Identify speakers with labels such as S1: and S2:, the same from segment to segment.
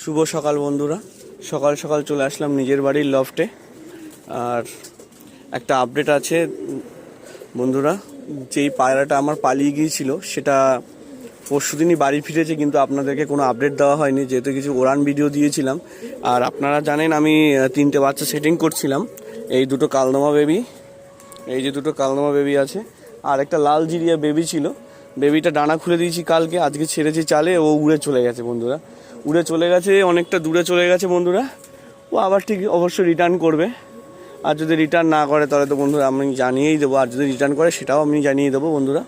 S1: শুভ সকাল বন্ধুরা। সকাল সকাল চলে আসলাম নিজের বাড়ির লফটে। আর একটা আপডেট আছে বন্ধুরা, যেই পায়রাটা আমার পালিয়ে গিয়েছিল সেটা পরশুদিনই বাড়ি ফিরেছে, কিন্তু আপনাদেরকে কোনো আপডেট দেওয়া হয়নি যেহেতু কিছু ওড়ান ভিডিও দিয়েছিলাম। আর আপনারা জানেন আমি 3টে বাচ্চা সেটিং করছিলাম। এই দুটো কালদমা বেবি, এই যে দুটো কালদমা বেবি আছে, আর একটা লাল জিরিয়া বেবি ছিল। বেবিটা ডানা খুলে দিয়েছি কালকে, আজকে ছেড়েছি চালে, ও উড়ে চলে গেছে বন্ধুরা। উড়ে চলে গেছে, অনেকটা দূরে চলে গেছে বন্ধুরা। ও আবার ঠিক অবশ্যই রিটার্ন করবে। আর যদি রিটার্ন না করে তাহলে তো বন্ধুরা আমি জানিয়েই দেবো, আর যদি রিটার্ন করে সেটাও আমি জানিয়ে দেবো বন্ধুরা।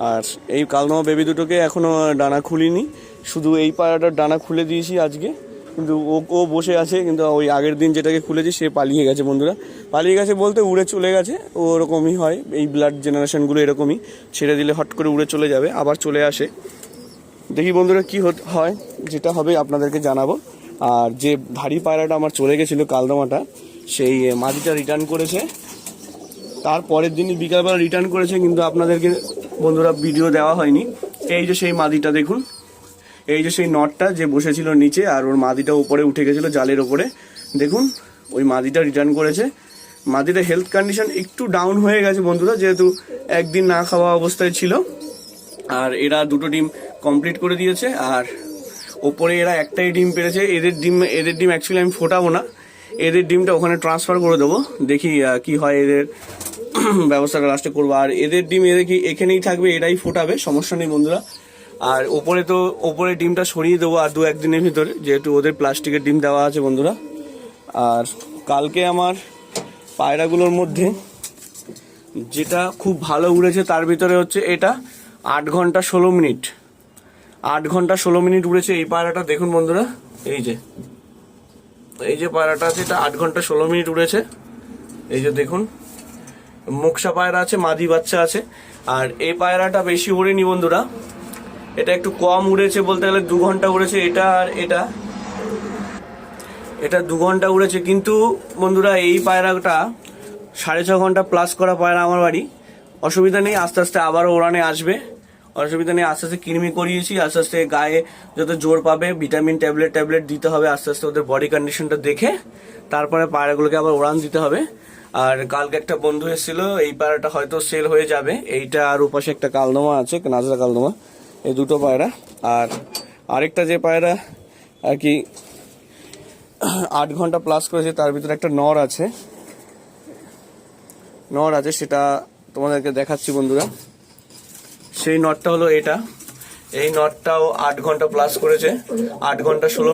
S1: আর এই কালদমা বেবি দুটোকে এখনও ডানা খুলিনি, শুধু এই পায়রাটার ডানা খুলে দিয়েছি আজকে। কিন্তু ও বসে আছে, কিন্তু ওই আগের দিন যেটাকে খুলেছি সে পালিয়ে গেছে বন্ধুরা। পালিয়ে গেছে বলতে উড়ে চলে গেছে। ও ওরকমই হয়, এই ব্লাড জেনারেশনগুলো এরকমই, ছেড়ে দিলে হট করে উড়ে চলে যাবে, আবার চলে আসে। দেখি বন্ধুরা কি হয়, যেটা হবে আপনাদেরকে জানাবো। আর যে ভারী পায়রাটা আমার চলে গেছিলো কালদমাটা, সেই মাদিটা রিটার্ন করেছে, তার পরের দিনই বিকালবেলা রিটার্ন করেছে, কিন্তু আপনাদেরকে বন্ধুরা ভিডিও দেওয়া হয়নি। এই যে সেই মাদিটা দেখুন, এই যে সেই নটটা যে বসেছিল নিচে, আর ওর মাদিটা উপরে উঠে গেছিলো জালের ওপরে, দেখুন ওই মাদিটা রিটার্ন করেছে। মাদিটা হেলথ কন্ডিশন একটু ডাউন হয়ে গেছে বন্ধুরা, যেহেতু একদিন না খাওয়া অবস্থায় ছিল। আর এরা দুটো ডিম কমপ্লিট করে দিয়েছে, আর ওপরে এরা একটাই ডিম পেরেছে। এদের ডিম অ্যাকচুয়ালি আমি ফোটাবো না, এদের ডিমটা ওখানে ট্রান্সফার করে দেবো। দেখি কি হয়, এদের ব্যবস্থাটা লাস্টে করবো। আর এদের ডিম এদের কি এখানেই থাকবে, এরাই ফোটাবে, সমস্যা নেই বন্ধুরা। আর ওপরে ডিমটা সরিয়ে দেবো আর 2-1 দিনের ভিতরে, যেহেতু ওদের প্লাস্টিকের ডিম দেওয়া আছে বন্ধুরা। আর কালকে আমার পায়রাগুলোর মধ্যে যেটা খুব ভালো উড়েছে তার ভিতরে হচ্ছে এটা 8 ঘন্টা 16 মিনিট। 8 ঘন্টা 16 মিনিট উড়েছে এই পায়রাটা। দেখুন বন্ধুরা, এই যে পায়রাটা আছে, এটা 8 ঘন্টা 16 মিনিট উড়েছে। এই যে দেখুন, মুকসা পায়রা আছে, মাদি বাচ্চা আছে। আর এই পায়রাটা বেশি উড়েনি বন্ধুরা, এটা একটু কম উড়েছে, বলতে গেলে 2 ঘন্টা উড়েছে। এটা আর এটা 2 ঘন্টা উড়েছে। কিন্তু বন্ধুরা এই পায়রাটা 6.5 ঘন্টা প্লাস করা পায়রা আমার বাড়ি। অসুবিধা নেই, আস্তে আস্তে আবারও ওড়ানে আসবে, অসুবিধা নেই। আস্তে আস্তে কৃমি করিয়েছি, আস্তে আস্তে গায়ে যত জোর পাবে ভিটামিন ট্যাবলেট দিতে হবে আস্তে আস্তে, ওদের বডি কন্ডিশনটা দেখে তারপরে পায়রাগুলোকে আবার ওড়ান দিতে হবে। আর কালকে একটা বন্ধু এসেছিল, এই পায়রাটা হয়তো সেল হয়ে যাবে। এইটা আর ওপাশে একটা কালদমা আছে, নাজরা কালদমা, এই দুটো পায়রা। আর আরেকটা যে পায়রা আর কি 8 ঘন্টা প্লাস করেছে, তার ভিতরে একটা নর আছে, সেটা তোমাদেরকে দেখাচ্ছি বন্ধুরা। সেই নটটা হলো এটা, এই নটটাও 8 ঘন্টা প্লাস করেছে, 8 ঘন্টা 16